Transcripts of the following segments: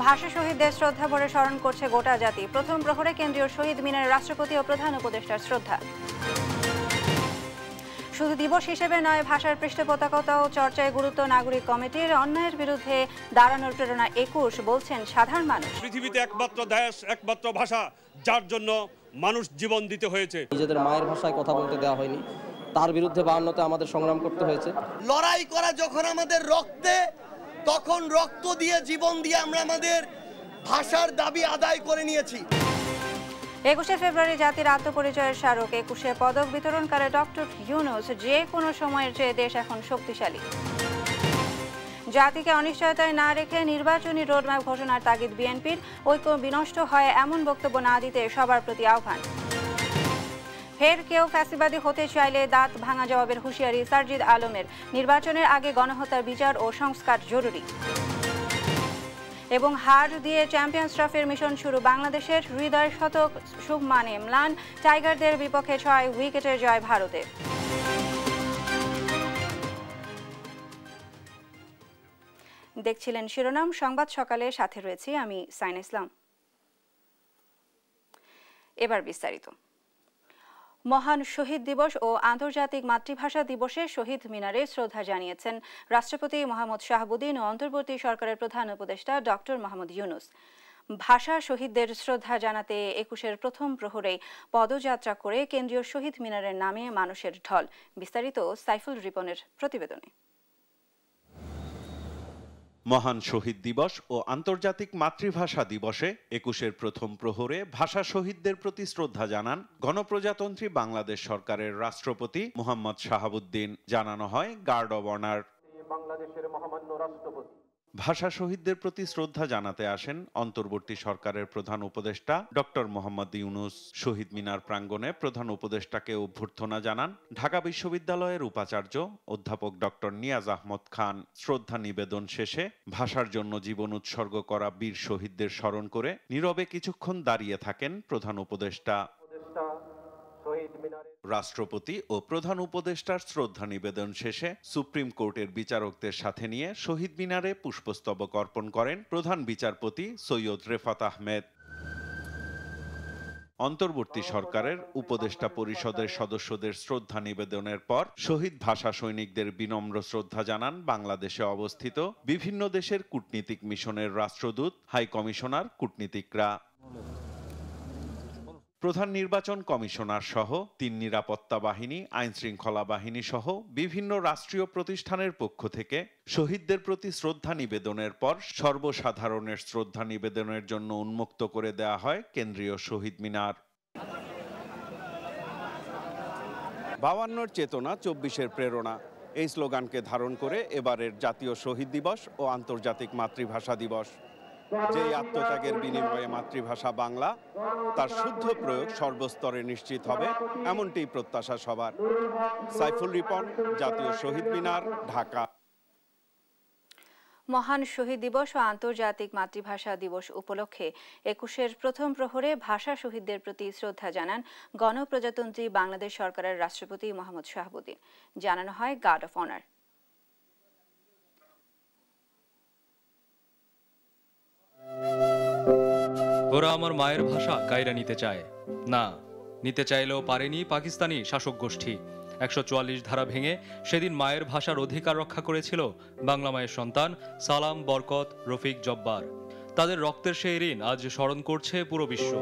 ভাষা শহীদদের শ্রদ্ধা ভরে স্মরণ করছে গোটা জাতি। প্রথম প্রহরে কেন্দ্রীয় শহীদ মিনারে রাষ্ট্রপতি ও প্রধান উপদেষ্টার শ্রদ্ধা। শুধু দিবস হিসেবে নয়, ভাষার পৃষ্ঠপোষকতাও চর্চায় গুরুত্ব নাগরিক কমিটির। অন্যায়ের বিরুদ্ধে দাঁড়ানোর প্রেরণা 21 বলছেন সাধারণ মানুষ। পৃথিবীতে একমাত্র দেশ, একমাত্র ভাষা যার জন্য মানুষ জীবন দিতে হয়েছে। নিজেদের মায়ের ভাষায় কথা বলতে দেওয়া হয়নি, তার বিরুদ্ধে 52তে আমাদের সংগ্রাম করতে হয়েছে। লড়াই করা যখন আমাদের রক্তে, তখন রক্ত দিয়ে জীবন দিয়ে আমরা আমাদের ভাষার দাবি আদায় করে নিয়েছি। 21শে ফেব্রুয়ারি জাতির আত্মপরিচয়ের স্মারক। 21শে পদক বিতরণকালে ডক্টর ইউনূস, যে কোনো সময়ের চেয়ে দেশ এখন শক্তিশালী। জাতিকে অনিশ্চয়তায় না রেখে নির্বাচনী রোডম্যাপ ঘোষণার তাগিদ বিএনপির। ঐক্য বিনষ্ট হয় এমন বক্তব্য না দিতে সবার প্রতি আহ্বান। ফের কেউ ফ্যাসিবাদী হতে চাইলে দাঁত ভাঙা জবাবের হুঁশিয়ারি সারজিদ আলমের। নির্বাচনের আগে গণহত্যার বিচার ও সংস্কার জরুরি। এবং হার দিয়ে চ্যাম্পিয়ন্স ট্রফির মিশন শুরু বাংলাদেশের। হৃদয় শতক শুভমানে ম্লান। টাইগারদের বিপক্ষে 6 উইকেটের জয় ভারতের। দেখছিলেন শিরোনাম সংবাদ সকালে, সাথে রয়েছি আমি সাইন ইসলাম। এবার বিস্তারিত। মহান শহীদ দিবস ও আন্তর্জাতিক মাতৃভাষা দিবসে শহীদ মিনারে শ্রদ্ধা জানিয়েছেন রাষ্ট্রপতি মোহাম্মদ শাহাবুদ্দিন ও অন্তর্বর্তী সরকারের প্রধান উপদেষ্টা ডক্টর মোহাম্মদ ইউনূস। ভাষা শহীদদের শ্রদ্ধা জানাতে 21শের প্রথম প্রহরে পদযাত্রা করে কেন্দ্রীয় শহীদ মিনারের নামে মানুষের ঢল। বিস্তারিত সাইফুল রিপনের প্রতিবেদনে। মহান শহীদ দিবস ও আন্তর্জাতিক মাতৃভাষা দিবসে 21শের প্রথম প্রহরে ভাষা শহীদদের প্রতি শ্রদ্ধা জানান গণপ্রজাতন্ত্রী বাংলাদেশ সরকারের রাষ্ট্রপতি মোহাম্মদ শাহাবুদ্দিন। জানানো হয় গার্ড অব অনার। বাংলাদেশের মহামান্য রাষ্ট্রপতি ভাষা শহীদদের প্রতি শ্রদ্ধা জানাতে আসেন অন্তর্বর্তী সরকারের প্রধান উপদেষ্টা ডক্টর মোহাম্মদ ইউনূস। শহীদ মিনার প্রাঙ্গণে প্রধান উপদেষ্টাকে অভ্যর্থনা জানান ঢাকা বিশ্ববিদ্যালয়ের উপাচার্য অধ্যাপক ডক্টর নিয়াজ আহমদ খান। শ্রদ্ধা নিবেদন শেষে ভাষার জন্য জীবন উৎসর্গ করা বীর শহীদদের স্মরণ করে নীরবে কিছুক্ষণ দাঁড়িয়ে থাকেন প্রধান উপদেষ্টা। রাষ্ট্রপতি ও প্রধান উপদেষ্টার শ্রদ্ধা নিবেদন শেষে সুপ্রিম কোর্টের বিচারকদের সাথে নিয়ে শহীদ মিনারে পুষ্পস্তবক অর্পণ করেন প্রধান বিচারপতি সৈয়দ রেফাত আহমেদ। অন্তর্বর্তী সরকারের উপদেষ্টা পরিষদের সদস্যদের শ্রদ্ধা নিবেদনের পর শহীদ ভাষা সৈনিকদের বিনম্র শ্রদ্ধা জানান বাংলাদেশে অবস্থিত বিভিন্ন দেশের কূটনীতিক মিশনের রাষ্ট্রদূত, হাই কমিশনার, কূটনীতিকরা। প্রধান নির্বাচন কমিশনার সহ 3 নিরাপত্তা বাহিনী, আইন শৃঙ্খলা বাহিনী সহ বিভিন্ন রাষ্ট্রীয় প্রতিষ্ঠানের পক্ষ থেকে শহীদদের প্রতি শ্রদ্ধা নিবেদনের পর সর্বসাধারণের শ্রদ্ধা নিবেদনের জন্য উন্মুক্ত করে দেয়া হয় কেন্দ্রীয় শহীদ মিনার। 52-র চেতনা, 24-এর প্রেরণা, এই স্লোগানকে ধারণ করে এবারের জাতীয় শহীদ দিবস ও আন্তর্জাতিক মাতৃভাষা দিবস। যেই আত্মত্যাগের বিনিময়ে মাতৃভাষা বাংলা, তার শুদ্ধ প্রয়োগ সর্বস্তরে নিশ্চিত হবে, এমনটি প্রত্যাশা সবার। সাইফুল রিপন, জাতীয় শহীদ মিনার, ঢাকা। মহান শহীদ দিবস ও আন্তর্জাতিক মাতৃভাষা দিবস উপলক্ষে 21শের প্রথম প্রহরে ভাষা শহীদদের প্রতি শ্রদ্ধা জানান গণপ্রজাতন্ত্রী বাংলাদেশ সরকারের রাষ্ট্রপতি মোহাম্মদ শাহাবুদ্দিন। জানানো হয় গার্ড অফ অনার। ওরা আমার মায়ের ভাষা কায়রা নিতে চায় না, নিতে চাইলেও পারেনি পাকিস্তানি শাসক গোষ্ঠী। 144 ধারা ভেঙে সেদিন মায়ের ভাষার অধিকার রক্ষা করেছিল বাংলা মায়ের সন্তান সালাম, বরকত, রফিক, জব্বার। তাদের রক্তের সেই ঋণ আজ স্মরণ করছে পুরো বিশ্ব।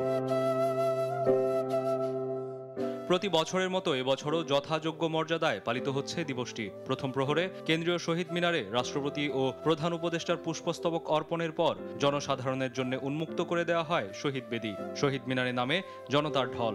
প্রতি বছরের মতো এবছরও যথাযোগ্য মর্যাদায় পালিত হচ্ছে দিবসটি। প্রথম প্রহরে কেন্দ্রীয় শহীদ মিনারে রাষ্ট্রপতি ও প্রধান উপদেষ্টার পুষ্পস্তবক অর্পণের পর জনসাধারণের জন্য উন্মুক্ত করে দেওয়া হয় শহীদ বেদি। শহীদ মিনারে নামে জনতার ঢল।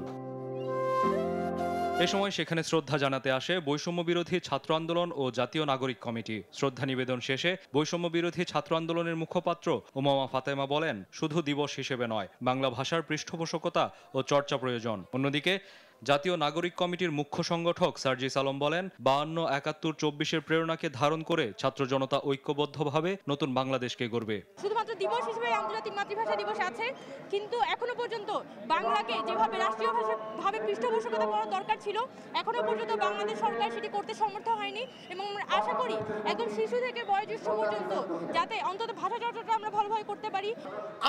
এ সময় সেখানে শ্রদ্ধা জানাতে আসে বৈষম্য বিরোধী ছাত্র আন্দোলন ও জাতীয় নাগরিক কমিটি। শ্রদ্ধা নিবেদন শেষে বৈষম্য বিরোধী ছাত্র আন্দোলনের মুখপাত্র উমামা ফাতেমা বলেন, শুধু দিবস হিসেবে নয়, বাংলা ভাষার পৃষ্ঠপোষকতা ও চর্চা প্রয়োজন। অন্যদিকে জাতীয় নাগরিক কমিটির মুখ্য সংগঠক সার্জিস আলম বলেন, 52, 71, 24-এর প্রেরণাকে ধারণ করে ছাত্র জনতা ঐক্যবদ্ধভাবে নতুন বাংলাদেশকে গড়বে। শুধুমাত্র দিবস হিসেবে আন্তর্জাতিক মাতৃভাষা দিবস আছে, কিন্তু এখনো পর্যন্ত বাংলাকে যেভাবে রাষ্ট্রীয় ভাবে পৃষ্ঠপোষকতা করার দরকার ছিল, এখনো পর্যন্ত বাংলাদেশ সরকার সেটি করতে সমর্থ হয়নি। এবং আশা করি একদম শিশু থেকে বয়োজ্যেষ্ঠ পর্যন্ত যাতে অন্তত ভাষা চর্চাটা আমরা ভালোভাবে করতে পারি।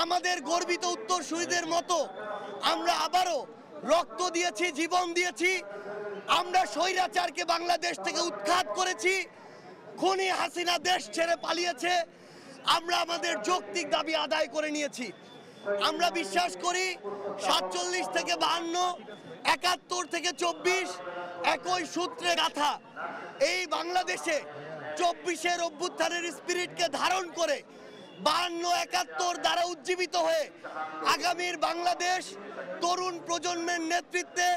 আমাদের গর্বিত উত্তরসূরিদের মতো আমরা আবারও রক্ত দিয়েছি, জীবন দিয়েছি। আমরা স্বৈরাচারকে বাংলাদেশ থেকে উৎখাত করেছি। খুনি হাসিনা দেশ ছেড়ে পালিয়েছে। আমরা আমাদের যৌক্তিক দাবি আদায় করে নিয়েছি। আমরা বিশ্বাস করি 47 থেকে 52, 71 থেকে 24 একই সূত্রে গাঁথা এই বাংলাদেশে 24-এর অভ্যুত্থানের স্পিরিটকে ধারণ করে 52, 71 দ্বারা উজ্জীবিত হয়ে আগামীর বাংলাদেশ তরুণ প্রজন্মের নেতৃত্বে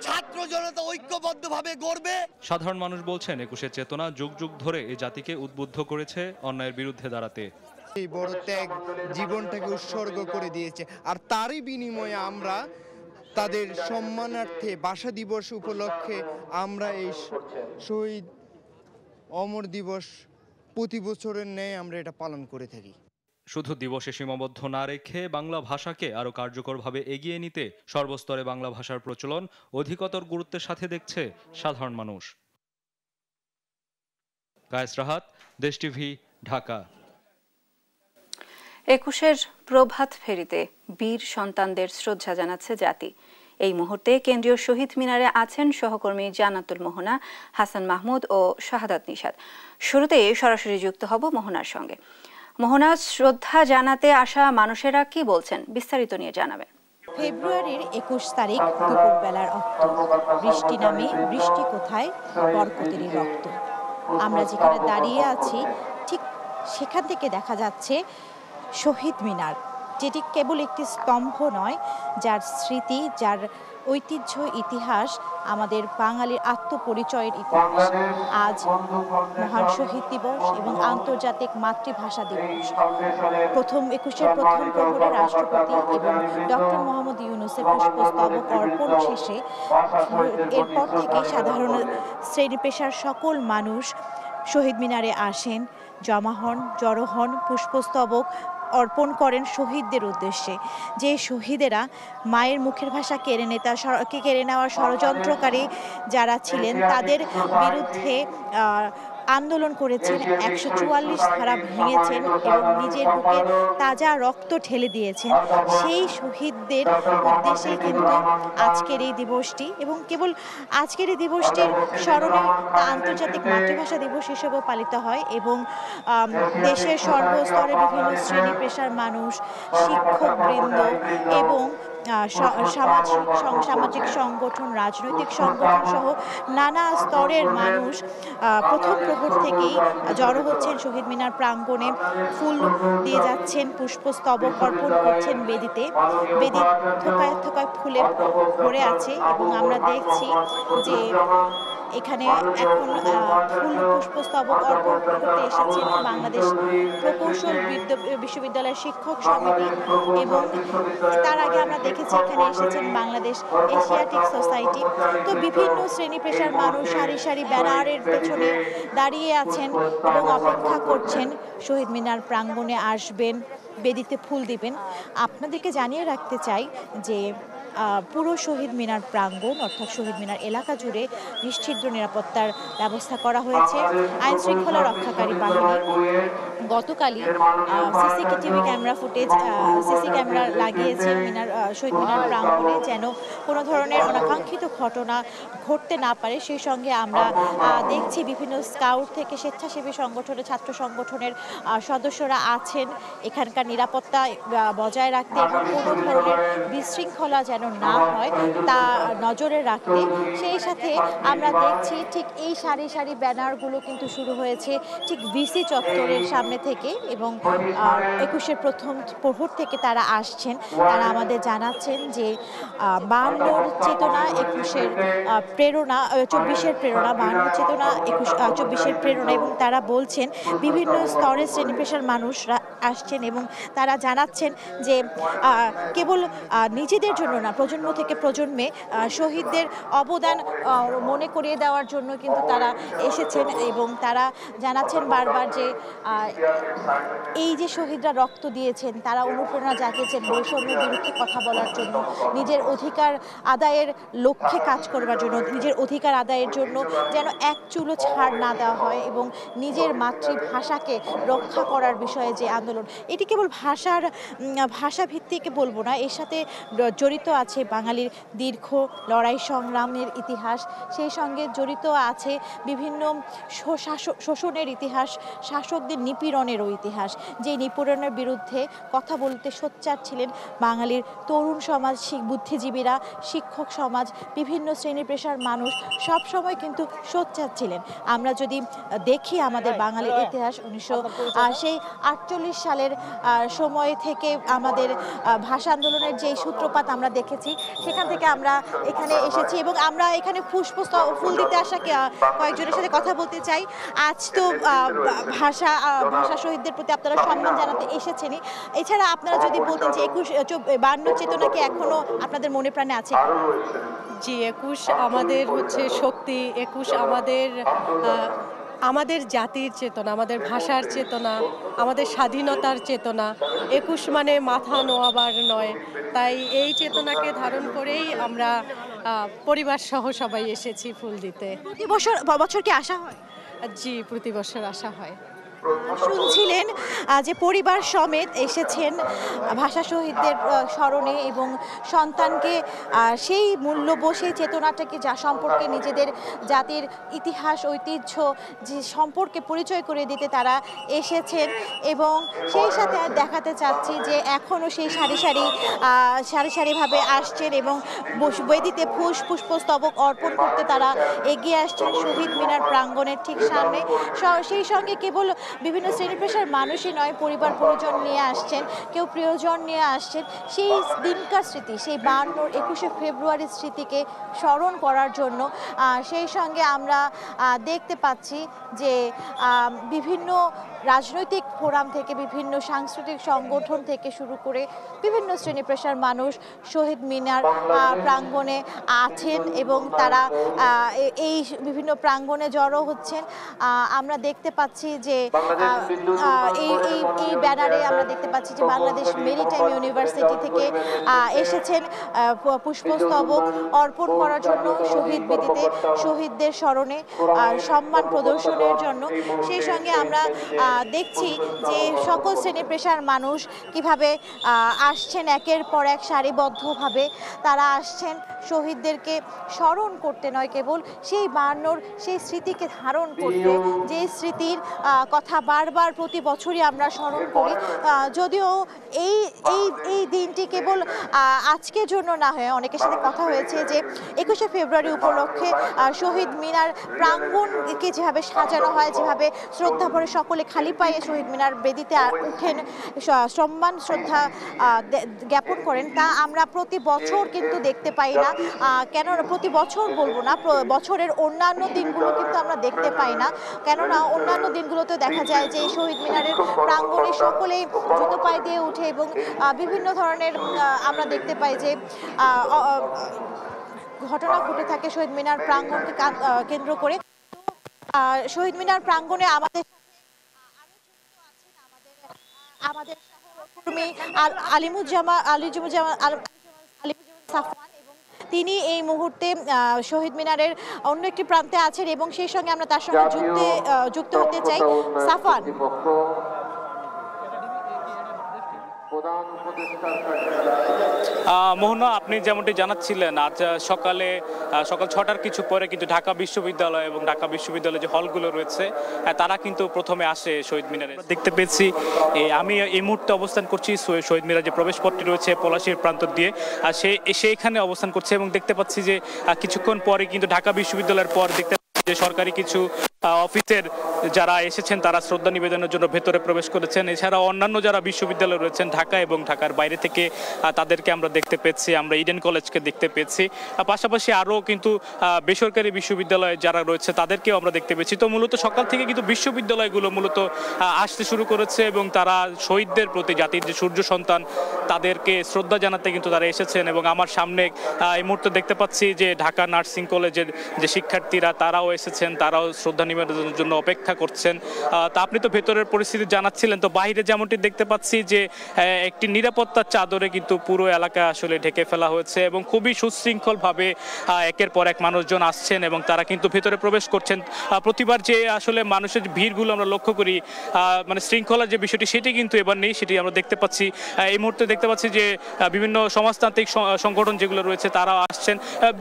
ছাত্র জনতা ঐক্যবদ্ধভাবে গড়বে। সাধারণ মানুষ বলছেন, 21-এর চেতনা যুগ যুগ ধরে এই জাতিকে উদ্বুদ্ধ করেছে অন্যায়ের বিরুদ্ধে দাঁড়াতে। এই বড় ত্যাগ জীবনটাকে উৎসর্গ করে দিয়েছে, আর তারই বিনিময়ে আমরা তাদের সম্মানার্থে ভাষা দিবস উপলক্ষে আমরা এই শহীদ অমর দিবস প্রতি বছরের ন্যায় আমরা এটা পালন করে থাকি। শুধু দিবসে সীমাবদ্ধ না রেখে বাংলা ভাষাকে আরও কার্যকরভাবে এগিয়ে নিতে সর্বস্তরে বাংলা ভাষার প্রচলন অধিকতর গুরুত্বের সাথে দেখছে সাধারণ মানুষ। কায়েস রাহাত, দেশ টিভি, ঢাকা। 21-এর প্রভাত ফেরিতে বীর সন্তানদের শ্রদ্ধা জানাচ্ছে জাতি। এই মুহূর্তে কেন্দ্রীয় শহীদ মিনারে আছেন সহকর্মী জান্নাতুল মোহনা, হাসান মাহমুদ ও শাহাদাত নিশাত। শুরুতে সরাসরি যুক্ত হব মোহনার সঙ্গে। মোহনা, শ্রদ্ধা জানাতে আসা মানুষেরা কি বলছেন, বিস্তারিত নিয়ে জানাবেন। ফেব্রুয়ারির 21 তারিখ দুপুরবেলার রক্ত, বৃষ্টি নামে বৃষ্টি কোথায়, বরকতেরই রক্ত। আমরা যেখানে দাঁড়িয়ে আছি ঠিক সেখান থেকে দেখা যাচ্ছে শহীদ মিনার, যেটি কেবল একটি স্তম্ভ নয়, যার স্মৃতি, যার ঐতিহ্য, ইতিহাস, আমাদের বাঙালির আত্মপরিচয়ের ইতিহাস। আজ মহান শহীদ দিবস এবং আন্তর্জাতিক মাতৃভাষা দিবস। 21-এর প্রথম প্রহরে রাষ্ট্রপতি এবং ডক্টর মোহাম্মদ ইউনূসের পুষ্পস্তবক অর্পণ শেষে এরপর থেকে সাধারণ শ্রেণী পেশার সকল মানুষ শহীদ মিনারে আসেন, জমা হন, জড়ো হন, পুষ্পস্তবক অর্পণ করেন শহীদদের উদ্দেশ্যে। যে শহীদেরা মায়ের মুখের ভাষা কেড়ে নেওয়ার ষড়যন্ত্রকারী যারা ছিলেন তাদের বিরুদ্ধে আন্দোলন করেছেন, 144 ধারা ভেঙেছেন এবং নিজের বুকে তাজা রক্ত ঢেলে দিয়েছেন, সেই শহীদদের উদ্দেশ্যে কিন্তু আজকের এই দিবসটি। এবং কেবল আজকের এই দিবসটির স্মরণে আন্তর্জাতিক মাতৃভাষা দিবস হিসেবেও পালিত হয় এবং দেশের সর্বস্তরের বিভিন্ন শ্রেণী পেশার মানুষ, শিক্ষকবৃন্দ এবং সামাজিক সংগঠন, রাজনৈতিক সংগঠন সহ নানা স্তরের মানুষ প্রথম প্রহর থেকেই জড়ো হচ্ছেন শহীদ মিনার প্রাঙ্গণে, ফুল দিয়ে যাচ্ছেন, পুষ্পস্তবক অর্পণ করছেন বেদিতে। বেদি থোকায় থোকায় ফুলে ভরে আছে এবং আমরা দেখছি যে এখানে এখন ফুল পুষ্পস্তবক অর্পণ করতে এসেছেন বাংলাদেশ প্রকৌশল বিশ্ববিদ্যালয়ের শিক্ষক সমিতি এবং তার আগে আমরা দেখেছি এখানে এসেছেন বাংলাদেশ এশিয়াটিক সোসাইটি। তো বিভিন্ন শ্রেণী পেশার মানুষ সারি সারি ব্যানারের পেছনে দাঁড়িয়ে আছেন এবং অপেক্ষা করছেন শহীদ মিনার প্রাঙ্গণে আসবেন, বেদিতে ফুল দিবেন। আপনাদেরকে জানিয়ে রাখতে চাই যে পুরো শহীদ মিনার প্রাঙ্গণ অর্থাৎ শহীদ মিনার এলাকা জুড়ে নিশ্চিদ্র নিরাপত্তার ব্যবস্থা করা হয়েছে। আইন শৃঙ্খলা রক্ষাকারী বাহিনী গতকালই CCTV camera footage, CC camera লাগিয়েছে শহীদ মিনার প্রাঙ্গণে, যেন কোনো ধরনের অনাকাঙ্ক্ষিত ঘটনা ঘটতে না পারে। সেই সঙ্গে আমরা দেখছি বিভিন্ন স্কাউট থেকে স্বেচ্ছাসেবী সংগঠনের, ছাত্র সংগঠনের সদস্যরা আছেন এখানকার নিরাপত্তা বজায় রাখতে এবং কোনো ধরনের বিশৃঙ্খলা যেন না হয় তা নজরে রাখতে। সেই সাথে আমরা দেখছি ঠিক এই সারি সারি ব্যানারগুলো কিন্তু শুরু হয়েছে ঠিক ভিসি চত্বরের সামনে থেকে এবং 21-এর প্রথম প্রহর থেকে তারা আসছেন। তারা আমাদের জানাচ্ছেন যে 52-র চেতনা, 21-এর প্রেরণা, 24-এর প্রেরণা, 52 চেতনা, 24-এর প্রেরণা। এবং তারা বলছেন বিভিন্ন স্তরের শ্রেণী পেশার মানুষরা আসছেন এবং তারা জানাচ্ছেন যে কেবল নিজেদের জন্য না, প্রজন্ম থেকে প্রজন্মে শহীদদের অবদান মনে করিয়ে দেওয়ার জন্য কিন্তু তারা এসেছেন এবং তারা জানাচ্ছেন বারবার যে এই যে শহীদরা রক্ত দিয়েছেন, তারা অনুপ্রেরণা জাগিয়েছেন বৈষম্যের বিরুদ্ধে কথা বলার জন্য, নিজের অধিকার আদায়ের লক্ষ্যে কাজ করবার জন্য, নিজের অধিকার আদায়ের জন্য যেন এক চুলো ছাড় না দেওয়া হয় এবং নিজের মাতৃভাষাকে রক্ষা করার বিষয়ে যে আন্দোলন, এটি কেবল ভাষাভিত্তিক বলবো না, এর সাথে জড়িত আছে বাঙালির দীর্ঘ লড়াই সংগ্রামের ইতিহাস, সেই সঙ্গে জড়িত আছে বিভিন্ন শোষণের ইতিহাস, শাসকদের নিপীড়নেরও ইতিহাস। যে নিপীড়নের বিরুদ্ধে কথা বলতে সোচ্চার ছিলেন বাঙালির তরুণ সমাজ, বুদ্ধিজীবীরা, শিক্ষক সমাজ, বিভিন্ন শ্রেণী পেশার মানুষ সব সময় কিন্তু সোচ্চার ছিলেন। আমরা যদি দেখি আমাদের বাঙালির ইতিহাস 1948 সালের সময় থেকে আমাদের ভাষা আন্দোলনের যে সূত্রপাত আমরা দেখেছি, সেখান থেকে আমরা এখানে এসেছি এবং আমরা এখানে ফুল দিতে আসা কয়েকজনের সাথে কথা বলতে চাই। আজ তো ভাষা শহীদদের প্রতি আপনারা সম্মান জানাতে এসেছেনই, এছাড়া আপনারা যদি বলতেন যে 52 চেতনা কি এখনো আপনাদের মনে প্রাণে আছে? জি, 21 আমাদের শক্তি, 21 আমাদের জাতির চেতনা, আমাদের ভাষার চেতনা, আমাদের স্বাধীনতার চেতনা। 21 মানে মাথা নোয়াবার নয়, তাই এই চেতনাকে ধারণ করেই আমরা পরিবার সহ সবাই এসেছি ফুল দিতে। প্রতি বছর কি আসা হয়? জি, প্রতি বছর আসা হয়। শুনছিলেন যে পরিবার সমেত এসেছেন ভাষা শহীদদের স্মরণে এবং সন্তানকে সেই মূল্যবোধ, সেই চেতনাটাকে যা সম্পর্কে নিজেদের জাতির ইতিহাস ঐতিহ্য যে সম্পর্কে পরিচয় করে দিতে তারা এসেছেন এবং সেই সাথে দেখাতে চাচ্ছি যে এখনও সেই সারি সারিভাবে আসছেন এবং বেদিতে পুষ্পস্তবক অর্পণ করতে তারা এগিয়ে আসছেন শহীদ মিনার প্রাঙ্গণের ঠিক সামনে। সেই সঙ্গে কেবল বিভিন্ন শ্রেণী পেশার মানুষই নয়, পরিবার পরিজন নিয়ে আসছেন, কেউ প্রিয়জন নিয়ে আসছেন সেই দিনকার স্মৃতি, সেই 21শে ফেব্রুয়ারির স্মৃতিকে স্মরণ করার জন্য। সেই সঙ্গে আমরা দেখতে পাচ্ছি যে বিভিন্ন রাজনৈতিক ফোরাম থেকে, বিভিন্ন সাংস্কৃতিক সংগঠন থেকে শুরু করে বিভিন্ন শ্রেণী পেশার মানুষ শহীদ মিনার প্রাঙ্গণে আছেন এবং তারা এই বিভিন্ন প্রাঙ্গণে জড়ো হচ্ছেন। আমরা দেখতে পাচ্ছি যে এই ব্যানারে আমরা দেখতে পাচ্ছি যে বাংলাদেশ মেরিটাইম ইউনিভার্সিটি থেকে এসেছেন পুষ্পস্তবক অর্পণ করার জন্য শহীদ বেদিতে, শহীদদের স্মরণে সম্মান প্রদর্শনের জন্য। সেই সঙ্গে আমরা দেখছি যে সকল শ্রেণী পেশার মানুষ কিভাবে আসছেন, একের পর এক সারিবদ্ধভাবে তারা আসছেন শহীদদেরকে স্মরণ করতে নয়, কেবল সেই 52 সেই স্মৃতিকে ধারণ করতে, যে স্মৃতির কথা বারবার প্রতি বছরই আমরা স্মরণ করি। যদিও এই দিনটি কেবল আজকের জন্য না হয়ে, অনেকের সাথে কথা হয়েছে যে 21শে ফেব্রুয়ারি উপলক্ষে শহীদ মিনার প্রাঙ্গণকে যেভাবে সাজানো হয়, যেভাবে শ্রদ্ধা ভরে সকলে খালি পায়ে শহীদ মিনার বেদিতে উঠেন, সম্মান শ্রদ্ধা জ্ঞাপন করেন, তা আমরা প্রতি বছর কিন্তু দেখতে পাই না। কেন প্রতি বছর বলবো না, বছরের অন্যান্য দিনগুলো কিন্তু আমরা দেখতে পাই না, কেননা অন্যান্য দিনগুলোতে দেখা যায় যে শহীদ মিনারের প্রাঙ্গণে সকলেই জুতো পায়ে দিয়ে উঠে এবং বিভিন্ন ধরনের আমরা দেখতে পাই যে ঘটনা ঘটে থাকে শহীদ মিনার প্রাঙ্গণকে কেন্দ্র করে। শহীদ মিনার প্রাঙ্গণে আমাদের সহকর্মী আলিমুজ্জামান সাফওয়ান, এবং তিনি এই মুহূর্তে শহীদ মিনারের অন্য একটি প্রান্তে আছেন এবং সেই সঙ্গে আমরা তার সঙ্গে যুক্ত হতে চাই। সাফওয়ান, মোহনা, আপনি যেমনটি জানাচ্ছিলেন, আজ সকাল 6টার কিছু পরে কিন্তু ঢাকা বিশ্ববিদ্যালয় এবং ঢাকা বিশ্ববিদ্যালয়ের যে হলগুলো রয়েছে তারা কিন্তু প্রথমে আসে শহীদ মিনারে। দেখতে পেয়েছি আমি এই মুহূর্তে অবস্থান করছি শহীদ মিনার যে প্রবেশ পথটি রয়েছে পলাশীর প্রান্তর দিয়ে, আর সেইখানে অবস্থান করছে এবং দেখতে পাচ্ছি যে কিছুক্ষণ পরে কিন্তু ঢাকা বিশ্ববিদ্যালয়ের পর দেখতে যে সরকারি কিছু অফিসের যারা এসেছেন তারা শ্রদ্ধা নিবেদনের জন্য ভেতরে প্রবেশ করেছেন। এছাড়া অন্যান্য যারা বিশ্ববিদ্যালয়ে রয়েছেন ঢাকা এবং ঢাকার বাইরে থেকে তাদেরকে আমরা দেখতে পেয়েছি, আমরা ইডেন কলেজকে দেখতে পেয়েছি। পাশাপাশি আরও কিন্তু বেসরকারি বিশ্ববিদ্যালয়ে যারা রয়েছে তাদেরকেও আমরা দেখতে পেয়েছি। তো মূলত সকাল থেকে কিন্তু বিশ্ববিদ্যালয়গুলো মূলত আসতে শুরু করেছে এবং তারা শহীদদের প্রতি, জাতির যে সূর্য সন্তান, তাদেরকে শ্রদ্ধা জানাতে কিন্তু তারা এসেছেন। এবং আমার সামনে এই মুহূর্তে দেখতে পাচ্ছি যে ঢাকা নার্সিং কলেজের যে শিক্ষার্থীরা তারাও এসেছেন, তারাও শ্রদ্ধা নিবেদনের জন্য অপেক্ষা করছেন। তা আপনি তো ভেতরের পরিস্থিতি জানাচ্ছিলেন, তো বাইরে যেমনটি দেখতে পাচ্ছি যে একটি নিরাপত্তার চাদরে কিন্তু পুরো এলাকা আসলে ঢেকে ফেলা হয়েছে এবং খুবই সুশৃঙ্খলভাবে একের পর এক মানুষজন আসছেন এবং তারা কিন্তু ভেতরে প্রবেশ করছেন। প্রতিবার যে আসলে মানুষের ভিড়গুলো আমরা লক্ষ্য করি, মানে শৃঙ্খলার যে বিষয়টি সেটি কিন্তু এবার নেই, সেটি আমরা দেখতে পাচ্ছি। এই মুহূর্তে দেখতে পাচ্ছি যে বিভিন্ন সমাজতান্ত্রিক সংগঠন যেগুলো রয়েছে তারাও আসছেন,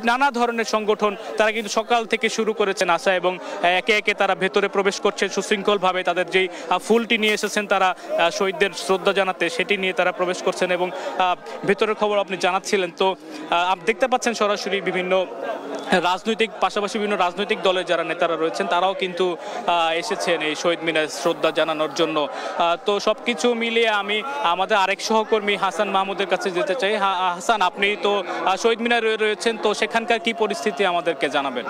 নানা ধরনের সংগঠন তারা কিন্তু সকাল থেকে শুরু করেছেন আসা এবং একে একে তারা ভেতরে প্রবেশ করছেন সুশৃঙ্খলভাবে। তাদের যেই ফুলটি নিয়ে এসেছেন তারা শহীদদের শ্রদ্ধা জানাতে, সেটি নিয়ে তারা প্রবেশ করছেন এবং ভেতরের খবর আপনি জানাচ্ছিলেন। তো দেখতে পাচ্ছেন সরাসরি বিভিন্ন রাজনৈতিক, পাশাপাশি বিভিন্ন রাজনৈতিক দলের যারা নেতারা রয়েছেন তারাও কিন্তু এসেছেন এই শহীদ মিনার শ্রদ্ধা জানানোর জন্য। তো সবকিছু মিলিয়ে আমি আমাদের আরেক সহকর্মী হাসান মাহমুদের কাছে যেতে চাই। হাসান, আপনি তো শহীদ মিনারে রয়েছেন, তো সেখানকার কি পরিস্থিতি আমাদেরকে জানাবেন।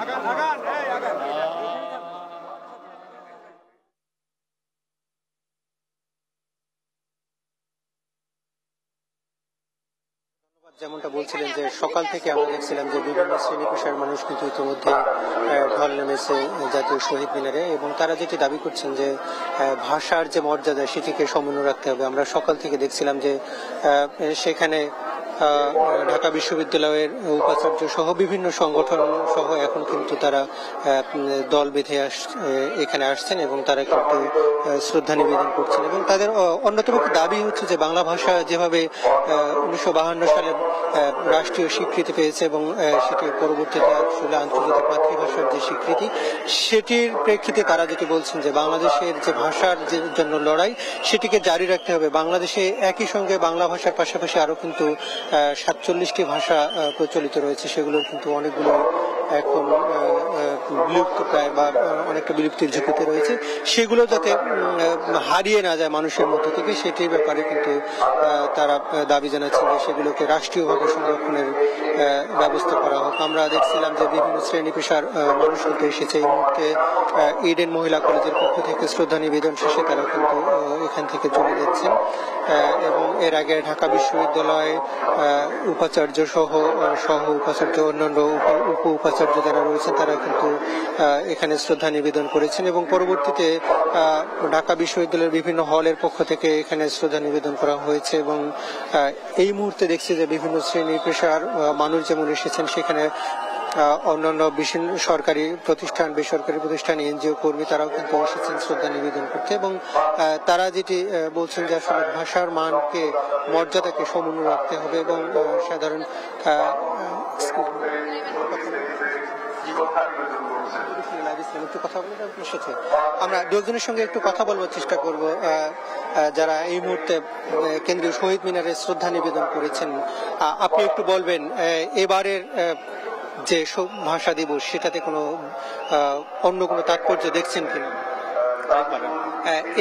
যেমনটা বলছিলেন যে সকাল থেকে আমরা দেখছিলাম যে বিভিন্ন শ্রেণী পেশার মানুষ কিন্তু ইতিমধ্যে ঢল নেমেছে জাতীয় শহীদ মিনারে এবং তারা যেটি দাবি করছেন যে ভাষার যে মর্যাদা সেটিকে সমুন্নত রাখতে হবে। আমরা সকাল থেকে দেখছিলাম যে সেখানে ঢাকা বিশ্ববিদ্যালয়ের উপাচার্য সহ বিভিন্ন সংগঠন সহ এখন কিন্তু তারা দল বেঁধে এখানে আসছেন এবং তারা কিন্তু শ্রদ্ধা নিবেদন করছেন এবং তাদের অন্যতম একটি দাবি হচ্ছে যে বাংলা ভাষা যেভাবে 1952 সালে রাষ্ট্রীয় স্বীকৃতি পেয়েছে এবং সেটি পরবর্তীতে আসলে আন্তর্জাতিক মাতৃভাষার যে স্বীকৃতি, সেটির প্রেক্ষিতে তারা যেটি বলছেন যে বাংলাদেশের যে ভাষার জন্য লড়াই সেটিকে জারি রাখতে হবে। বাংলাদেশে একই সঙ্গে বাংলা ভাষার পাশাপাশি আরো কিন্তু 47টি ভাষা প্রচলিত রয়েছে, সেগুলোর কিন্তু অনেকগুলো এখন বিলুপ্ত প্রায় বা অনেকটা বিলুপ্তির ঝুঁকিতে রয়েছে, সেগুলো যাতে হারিয়ে না যায় মানুষের মধ্যে থেকে সেটির ব্যাপারে কিন্তু তারা দাবি জানাচ্ছেন যে সেগুলোকে রাষ্ট্রীয়ভাবে সংরক্ষণের ব্যবস্থা করা হোক। আমরা দেখছিলাম যে বিভিন্ন শ্রেণী পেশার মানুষ কিন্তু এসেছে। এই মুহূর্তে ইডেন মহিলা কলেজের পক্ষ থেকে শ্রদ্ধা নিবেদন শেষে তারা কিন্তু এখান থেকে চলে যাচ্ছেন এবং এর আগে ঢাকা বিশ্ববিদ্যালয়ে উপাচার্য সহ উপাচার্য, অন্যান্য উপ উপাচার্য যারা রয়েছেন তারা কিন্তু এখানে শ্রদ্ধা নিবেদন করেছেন এবং পরবর্তীতে ঢাকা বিশ্ববিদ্যালয়ের বিভিন্ন হলের পক্ষ থেকে এখানে শ্রদ্ধা নিবেদন করা হয়েছে এবং এই মুহূর্তে দেখছি যে বিভিন্ন শ্রেণী পেশার মানুষ যেমন এসেছেন, সেখানে অন্যান্য সরকারি প্রতিষ্ঠান, বেসরকারি প্রতিষ্ঠান, এনজিও কর্মী তারাও কিন্তু এসেছেন শ্রদ্ধা নিবেদন করতে এবং তারা যেটি বলছেন যে আসলে ভাষার মানকে, মর্যাদাকে সমুন্নত রাখতে হবে এবং সাধারণ একটু কথা বলবো আপনার সাথে, আমরা দুজনের সঙ্গে একটু কথা বলবার চেষ্টা করব যারা এই মুহূর্তে কেন্দ্রীয় শহীদ মিনারে শ্রদ্ধা নিবেদন করেছেন। আপনি একটু বলবেন এবারের যে ভাষা দিবস সেটাতে কোনো অন্য কোনো তাৎপর্য দেখছেন কিনা?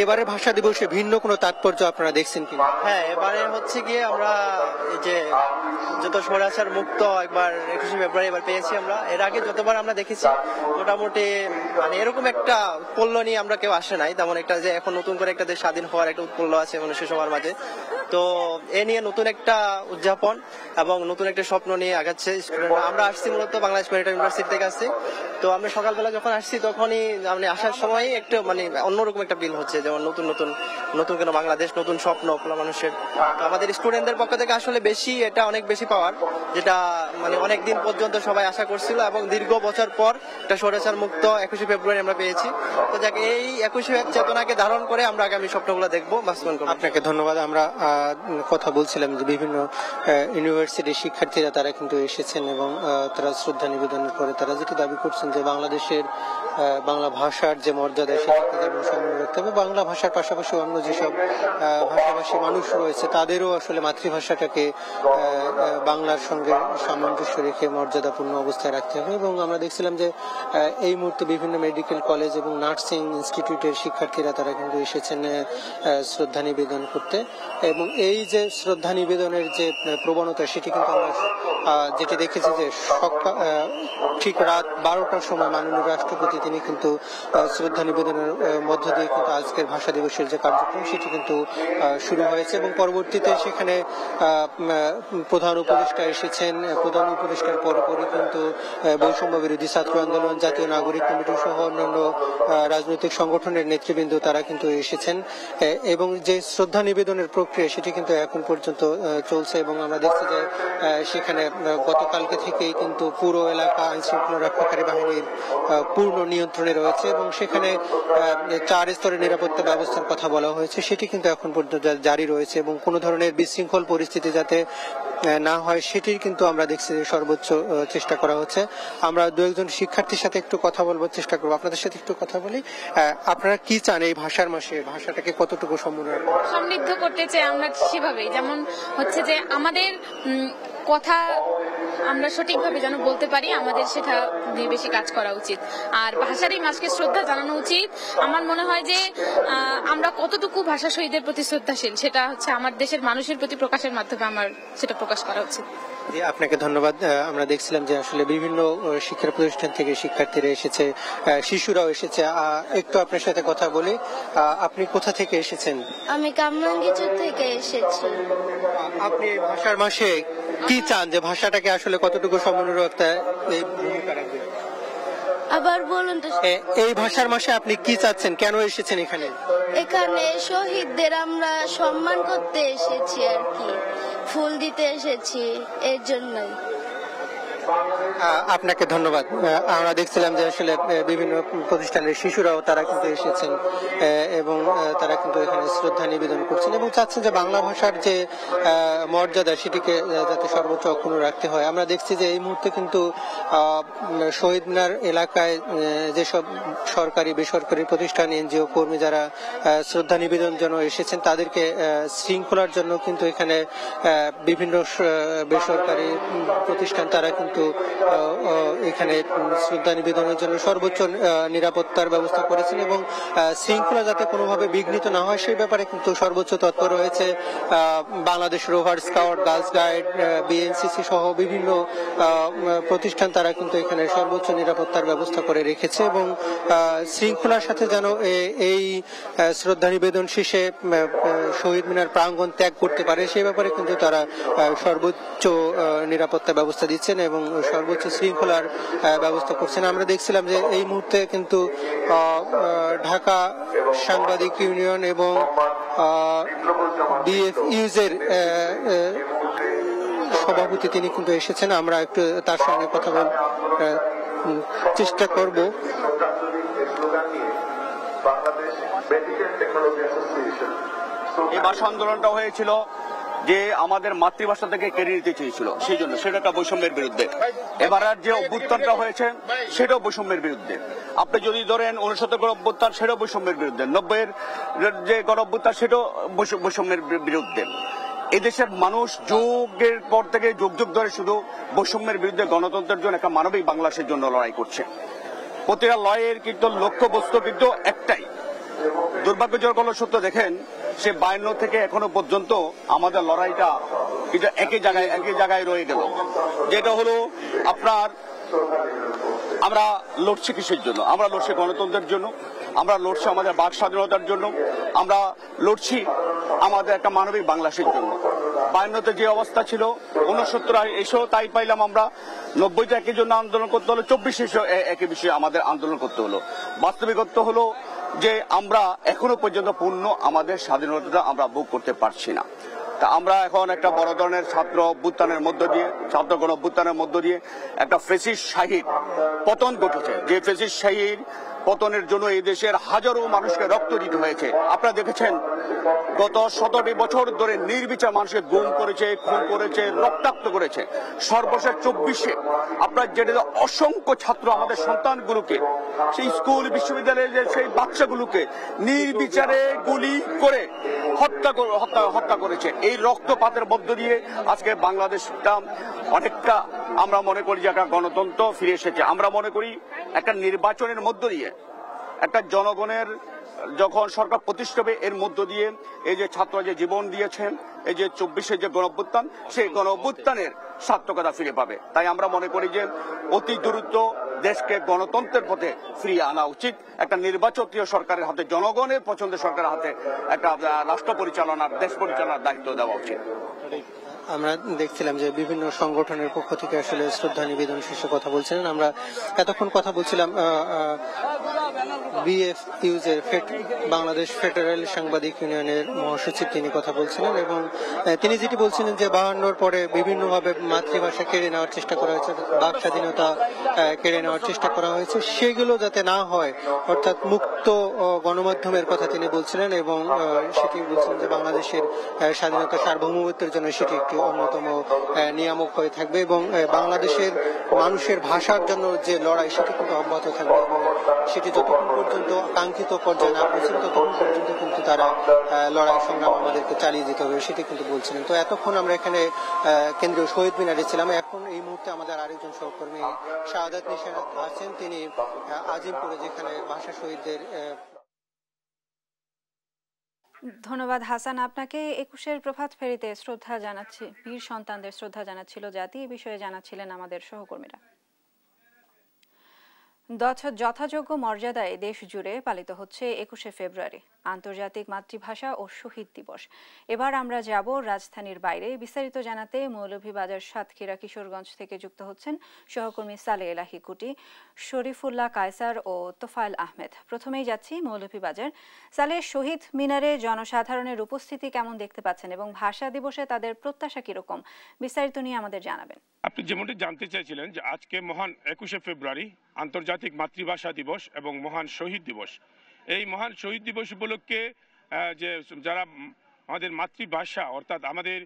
এবারে ভাষা দিবসে ভিন্ন কোনো তাৎপর্য আপনারা দেখছেন কিনা? হ্যাঁ, এবারে হচ্ছে গিয়ে আমরা এই যে যত স্বৈরাচার মুক্ত একবার 21শে ফেব্রুয়ারি এবার পেয়েছি আমরা। এর আগে যতবার আমরা দেখেছি মোটামুটি মানে এরকম একটা উৎপল্ল নিয়ে আমরা কেউ আসে নাই তেমন একটা, যে এখন নতুন করে একটা দেশ স্বাধীন হওয়ার একটা উৎপল্ল আছে মানুষের সবার মাঝে। তো এ নিয়ে নতুন একটা উদযাপন এবং নতুন একটা স্বপ্ন নিয়ে আগাচ্ছে স্টুডেন্টরা। আমরা আসছি মূলত বাংলাদেশ মেরিটাইম ইউনিভার্সিটি থেকে আসছি। তো আমরা সকালবেলা যখন আসছি তখনই মানে আসার সময় একটু মানে অন্যরকম একটা ফিল হচ্ছে, যেমন নতুন কোনো বাংলাদেশ, নতুন স্বপ্ন মানুষের। আমাদের স্টুডেন্টদের পক্ষ থেকে আসলে বেশি এটা অনেক বেশি পাওয়ার, যেটা মানে অনেকদিন পর্যন্ত সবাই আশা করছিল এবং দীর্ঘ বছর পর একটা স্বৈরাচার মুক্ত 21শে ফেব্রুয়ারি আমরা পেয়েছি। তো যাকে এই 21শে চেতনাকে ধারণ করে আমরা আগামী স্বপ্নগুলো দেখবো, বাস্তবায়ন করবো। আপনাকে ধন্যবাদ। আমরা কথা বলছিলাম যে বিভিন্ন ইউনিভার্সিটির শিক্ষার্থীরা তারা কিন্তু এসেছেন এবং তারা শ্রদ্ধা নিবেদনের পরে তারা যেটি দাবি করছেন যে বাংলাদেশের বাংলা ভাষার যে মর্যাদা সেটাকে মর্যাদা সম্মান রাখতে হবে। বাংলা ভাষার পাশাপাশি অন্য যেসব ভাষাভাষী মানুষ রয়েছে তাদেরও আসলে মাতৃভাষাটাকে বাংলার সঙ্গে সামঞ্জস্য রেখে মর্যাদাপূর্ণ অবস্থায় রাখতে হবে। এবং আমরা দেখছিলাম যে এই মুহূর্তে বিভিন্ন মেডিকেল কলেজ এবং নার্সিং ইনস্টিটিউটের শিক্ষার্থীরা তারা কিন্তু এসেছেন শ্রদ্ধা নিবেদন করতে। এবং এই যে শ্রদ্ধা নিবেদনের যে প্রবণতা সেটি কিন্তু আমরা যেটি দেখেছি যে ঠিক রাত 12টার সময় মাননীয় রাষ্ট্রপতি তিনি কিন্তু শ্রদ্ধা নিবেদনের মধ্য দিয়ে কিন্তু আজকের ভাষা দিবসের যে কার্যক্রম সেটি কিন্তু শুরু হয়েছে। এবং পরবর্তীতে সেখানে প্রধান উপদেষ্টা এসেছেন। প্রধান উপদেষ্টার পরপরই কিন্তু বৈষম্য বিরোধী ছাত্র আন্দোলন, জাতীয় নাগরিক কমিটি সহ অন্যান্য রাজনৈতিক সংগঠনের নেতৃবৃন্দ তারা কিন্তু এসেছেন। এবং যে শ্রদ্ধা নিবেদনের প্রক্রিয়া সেটি কিন্তু এখন পর্যন্ত চলছে। এবং আমরা দেখছি যে সেখানে গতকালকে থেকেই কিন্তু পুরো এলাকা আইন শৃঙ্খলা রক্ষাকারী বাহিনীর পূর্ণ নিয়ন্ত্রণে রয়েছে এবং সেখানে 4 স্তরের নিরাপত্তা ব্যবস্থার কথা বলা হয়েছে, সেটি কিন্তু এখন পর্যন্ত জারি রয়েছে। এবং কোনো ধরনের বিশৃঙ্খল পরিস্থিতি যাতে না হয় সেটির কিন্তু আমরা দেখছি সর্বোচ্চ চেষ্টা করা হচ্ছে। আমরা 2-1 শিক্ষার্থীর সাথে একটু কথা বলবার চেষ্টা করবো, আপনাদের সাথে একটু কথা বলি। আপনারা কি চান এই ভাষার মাসে ভাষাটাকে কতটুকু সমৃদ্ধ করতে চাই? আমরা সেভাবেই, যেমন হচ্ছে যে আমাদের কথা আমরা সঠিকভাবে যেন বলতে পারি, আমাদের সেটা নিয়ে বেশি কাজ করা উচিত। আর ভাষার এই মাসকে শ্রদ্ধা জানানো উচিত। আমার মনে হয় যে আমরা কতটুকু ভাষা শহীদের প্রতি শ্রদ্ধাশীল সেটা হচ্ছে আমার দেশের মানুষের প্রতি প্রকাশের মাধ্যমে আমার সেটা প্রকাশ করা উচিত। আপনাকে ধন্যবাদ। আমরা দেখছিলাম যে আসলে বিভিন্ন শিক্ষা প্রতিষ্ঠান থেকে শিক্ষার্থীরা এসেছে, শিশুরাও এসেছে। একটু আপনার সাথে কথা বলি। আপনি কোথা থেকে এসেছেন? আমি কামরাঙ্গীরচর থেকে এসেছি। আপনি ভাষার মাসে কি চান যে ভাষাটাকে আসলে কতটুকু সমন্বয় রাখতে এই ভূমিকা রাখবে? আবার বলুন তো। এই ভাষার মাসে আপনি কি চাচ্ছেন, কেন এসেছেন এখানে? এখানে শহীদদের আমরা সম্মান করতে এসেছি আর কি, ফুল দিতে এসেছি, এর জন্যই। আপনাকে ধন্যবাদ। আমরা দেখছিলাম যে আসলে বিভিন্ন প্রতিষ্ঠানের শিশুরাও তারা কিন্তু এসেছেন এবং তারা কিন্তু এখানে শ্রদ্ধা নিবেদন করছেন এবং চাচ্ছেন যে বাংলা ভাষার যে মর্যাদা সেটিকে যাতে সর্বোচ্চ অক্ষুণ্ণ রাখতে হয়। আমরা দেখছি যে এই মুহূর্তে কিন্তু শহীদ মিনার এলাকায় যেসব সরকারি বেসরকারি প্রতিষ্ঠান, এনজিও কর্মী যারা শ্রদ্ধা নিবেদন জন্য এসেছেন তাদেরকে শৃঙ্খলার জন্য কিন্তু এখানে বিভিন্ন বেসরকারি প্রতিষ্ঠান তারা কিন্তু এখানে শ্রদ্ধা নিবেদনের জন্য সর্বোচ্চ নিরাপত্তার ব্যবস্থা করেছেন এবং শৃঙ্খলা যাতে কোনোভাবে বিঘ্নিত না হয় সেই ব্যাপারে কিন্তু সর্বোচ্চ তৎপর রয়েছে Bangladesh rover scout, girls guide, BNCC সহ বিভিন্ন প্রতিষ্ঠান তারা কিন্তু এখানে সর্বোচ্চ নিরাপত্তার ব্যবস্থা করে রেখেছে এবং শৃঙ্খলার সাথে যেন এই শ্রদ্ধা নিবেদন শেষে শহীদ মিনার প্রাঙ্গণ ত্যাগ করতে পারে সেই ব্যাপারে কিন্তু তারা সর্বোচ্চ নিরাপত্তা ব্যবস্থা দিচ্ছেন এবং সর্বোচ্চ শৃঙ্খলার ব্যবস্থা করছেন। আমরা দেখছিলাম যে এই মুহূর্তে কিন্তু ঢাকা সাংবাদিক ইউনিয়ন এবং ডিএফইউজ এর সভাপতি তিনি কিন্তু এসেছেন। আমরা একটু তার সঙ্গে কথা বলার চেষ্টা করব। এই ভাষা আন্দোলনটা হয়েছিল যে আমাদের মাতৃভাষা থেকে কেড়ে নিতে চেয়েছিল, সেই জন্য সেটা একটা বৈষম্যের বিরুদ্ধে। এবার যে অভ্যুত্থানটা হয়েছে সেটাও বৈষম্যের বিরুদ্ধে। আপনি যদি ধরেন 69 গণ অভ্যুত্থান সেটাও বৈষম্যের বিরুদ্ধে, 90-এর যে গণ অভ্যুত্থান সেটাও বৈষম্যের বিরুদ্ধে। এদেশের মানুষ যুগের পর থেকে যুগ যুগ ধরে শুধু বৈষম্যের বিরুদ্ধে গণতন্ত্রের জন্য একটা মানবিক বাংলাদেশের জন্য লড়াই করছে। প্রতিটা লড়াইয়ের কিন্তু লক্ষ্যবস্তু কিন্তু একটাই। দুর্ভাগ্যজনক হলো সত্য, দেখেন সে 52 থেকে এখনো পর্যন্ত আমাদের লড়াইটা এটা একই জায়গায় রয়ে গেল। যেটা হলো আপনার আমরা লড়ছি কিসের জন্য? আমরা লড়ছি গণতন্ত্রের জন্য, আমরা লড়ছি আমাদের বাক স্বাধীনতার জন্য, আমরা লড়ছি আমাদের একটা মানবিক বাংলাদেশের জন্য। 52তে যে অবস্থা ছিল 69 এসেও তাই পাইলাম আমরা। 90টা একই জন্য আন্দোলন করতে হলো, 24 এসেও একই বিষয়ে আমাদের আন্দোলন করতে হলো। বাস্তবিকতা হলো যে আমরা এখনো পর্যন্ত পূর্ণ আমাদের স্বাধীনতাটা আমরা ভোগ করতে পারছি না। তা আমরা এখন একটা বড় ধরনের ছাত্র অভ্যুত্থানের মধ্য দিয়ে, ছাত্র গণ অভ্যুত্থানের মধ্য দিয়ে একটা ফ্যাসিস্ট শাহীর পতন ঘটেছে। যে ফ্যাসিস্ট শাহীর পতনের জন্য এই দেশের হাজারো মানুষকে রক্ত দিতে হয়েছে। আপনারা দেখেছেন গত 17টি বছর ধরে নির্বিচার মানুষকে গুম করেছে, খুন করেছে, রক্তাক্ত করেছে। সর্বশেষ 24-এ আপনার যেটা অসংখ্য ছাত্র আমাদের সন্তানগুলোকে, সেই স্কুল বিশ্ববিদ্যালয়ের সেই বাচ্চাগুলোকে নির্বিচারে গুলি করে হত্যা করেছে। এই রক্তপাতের মধ্য দিয়ে আজকে বাংলাদেশটা অনেকটা আমরা মনে করি যে একটা গণতন্ত্র ফিরে এসেছে। আমরা মনে করি একটা নির্বাচনের মধ্য দিয়ে একটা জনগণের যখন সরকার প্রতিষ্ঠা হবে, এর মধ্য দিয়ে এই যে ছাত্র যে জীবন দিয়েছেন, এই যে 24-এর যে গণঅভ্যুত্থান, সেই গণঅভ্যুত্থানের সার্থকতা ফিরে পাবে। তাই আমরা মনে করি যে অতি দ্রুত দেশকে গণতন্ত্রের পথে ফিরিয়ে আনা উচিত। একটা নির্বাচনীয় সরকারের হাতে, জনগণের পছন্দের সরকারের হাতে একটা রাষ্ট্র পরিচালনার, দেশ পরিচালনার দায়িত্ব দেওয়া উচিত। আমরা দেখছিলাম যে বিভিন্ন সংগঠনের পক্ষ থেকে আসলে শ্রদ্ধা নিবেদন শেষে কথা বলছিলেন। আমরা এতক্ষণ কথা বলছিলাম BFIUজ এর বাংলাদেশ ফেডারেল সাংবাদিক ইউনিয়নের মহাসচিব, তিনি কথা বলছিলেন এবং তিনি যেটি বলছিলেন যে 52-র পরে বিভিন্নভাবে মাতৃভাষা কেড়ে নেওয়ার চেষ্টা করা হয়েছে, বাক স্বাধীনতা কেড়ে নেওয়ার চেষ্টা করা হয়েছে, সেগুলো যাতে না হয়, অর্থাৎ মুক্ত গণমাধ্যমের কথা তিনি বলছিলেন এবং সেটি বলছিলেন যে বাংলাদেশের স্বাধীনতা সার্বভৌমত্বের জন্য সেটি একটি অন্যতম নিয়ামক হয়ে থাকবে এবং বাংলাদেশের মানুষের ভাষার জন্য যে লড়াই সেটি কিন্তু অব্যাহত থাকবে এবং সেটি যতক্ষণ পর্যন্ত কাঙ্ক্ষিত পর্যায়ে না পৌঁছবে ততক্ষণ পর্যন্ত কিন্তু তারা লড়াই সংগ্রাম আমাদেরকে চালিয়ে যেতে হবে, সেটি কিন্তু বলছিলেন। তো এতক্ষণ আমরা এখানে কেন্দ্রীয় শহীদ মিনারে ছিলাম। এখন এই মুহূর্তে আমাদের আরেকজন সহকর্মী শাহাদাত নিশান আছেন, তিনি আজিমপুরে যেখানে ভাষা শহীদদের। ধন্যবাদ হাসান আপনাকে। 21-এর প্রভাত ফেরিতে শ্রদ্ধা জানাচ্ছি, বীর সন্তানদের শ্রদ্ধা জানাচ্ছিল জাতি, এই বিষয়ে জানাচ্ছিলেন আমাদের সহকর্মীরা। যথাযোগ্য মর্যাদায় দেশ জুড়ে পালিত হচ্ছে 21শে ফেব্রুয়ারি আন্তর্জাতিক মাতৃভাষা ও শহীদ দিবস। এবার আমরা যাব রাজধানীর বাইরে। বিস্তারিত জানাতে মৌলভীবাজার, সাতক্ষীরা, কিশোরগঞ্জ থেকে যুক্ত হচ্ছেন সহকর্মী সালে এলাহি কুটি, শরীফুল্লাহ কায়সার ও তোফায়েল আহমেদ। প্রথমেই যাচ্ছি মৌলভীবাজার। সালে, শহীদ মিনারে জনসাধারণের উপস্থিতি কেমন দেখতে পাচ্ছেন এবং ভাষা দিবসে তাদের প্রত্যাশা কিরকম, বিস্তারিত নিয়ে আমাদের জানাবেন। আপনি যেমনটি জানতে চাইছিলেন যে আজকে মহান 21শে ফেব্রুয়ারি আন্তর্জাতিক মাতৃভাষা দিবস এবং মহান শহীদ দিবস। এই মহান শহীদ দিবস উপলক্ষে যে যারা আমাদের মাতৃভাষা অর্থাৎ আমাদের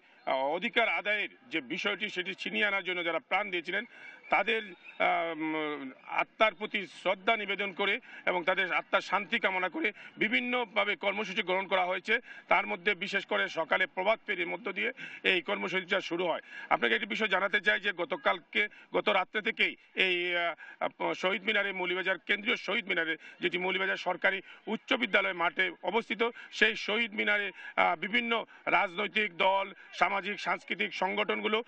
অধিকার আদায়ের যে বিষয়টি সেটি ছিনিয়ে আনার জন্য যারা প্রাণ দিয়েছিলেন, তাদের আত্মার প্রতি শ্রদ্ধা নিবেদন করে এবং তাদের আত্মার শান্তি কামনা করে বিভিন্নভাবে কর্মসূচি গ্রহণ করা হয়েছে। তার মধ্যে বিশেষ করে সকালে প্রভাত ফেরির মধ্য দিয়ে এই কর্মসূচিটা শুরু হয়। আপনাকে একটি বিষয় জানাতে চাই যে গত রাত্রে থেকেই এই শহীদ মিনারে, মৌলভীবাজার কেন্দ্রীয় শহীদ মিনারে, যেটি মৌলভীবাজার সরকারি উচ্চ বিদ্যালয় মাঠে অবস্থিত, সেই শহীদ মিনারে বিভিন্ন রাজনৈতিক দল, সামাজিক সাংস্কৃতিক সংগঠনগুলো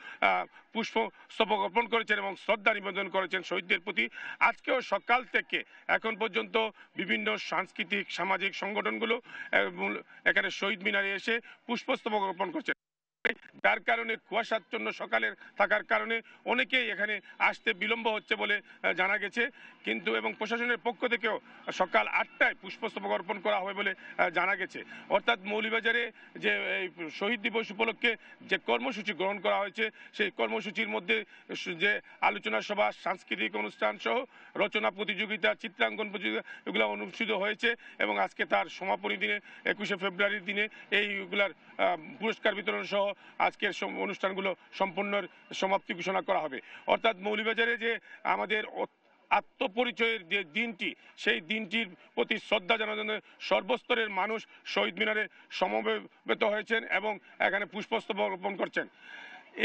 পুষ্পস্তবক অর্পণ করেছেন এবং শ্রদ্ধা নিবেদন করেছেন শহীদদের প্রতি। আজকেও সকাল থেকে এখন পর্যন্ত বিভিন্ন সাংস্কৃতিক সামাজিক সংগঠনগুলো এখানে শহীদ মিনারে এসে পুষ্পস্তবক অর্পণ করছেন। যার কারণে কুয়াশাচ্ছন্ন সকালের থাকার কারণে অনেকেই এখানে আসতে বিলম্ব হচ্ছে বলে জানা গেছে, কিন্তু এবং প্রশাসনের পক্ষ থেকেও সকাল 8টায় পুষ্পস্তবক অর্পণ করা হবে বলে জানা গেছে। অর্থাৎ মৌলভীবাজারে যে এই শহীদ দিবস উপলক্ষে যে কর্মসূচি গ্রহণ করা হয়েছে, সেই কর্মসূচির মধ্যে যে আলোচনা সভা, সাংস্কৃতিক অনুষ্ঠান সহ রচনা প্রতিযোগিতা, চিত্রাঙ্কন প্রতিযোগিতা এগুলো অনুষ্ঠিত হয়েছে এবং আজকে তার সমাপনী দিনে 21শে ফেব্রুয়ারির দিনে এইগুলার পুরস্কার বিতরণ সহ আজকের অনুষ্ঠানগুলো সম্পূর্ণের সমাপ্তি ঘোষণা করা হবে। অর্থাৎ মৌলভীবাজারে যে আমাদের আত্মপরিচয়ের যে দিনটি, সেই দিনটির প্রতি শ্রদ্ধা জানানোর সর্বস্তরের মানুষ শহীদ মিনারে সমবেত হয়েছেন এবং এখানে পুষ্পস্তবক অর্পণ করছেন।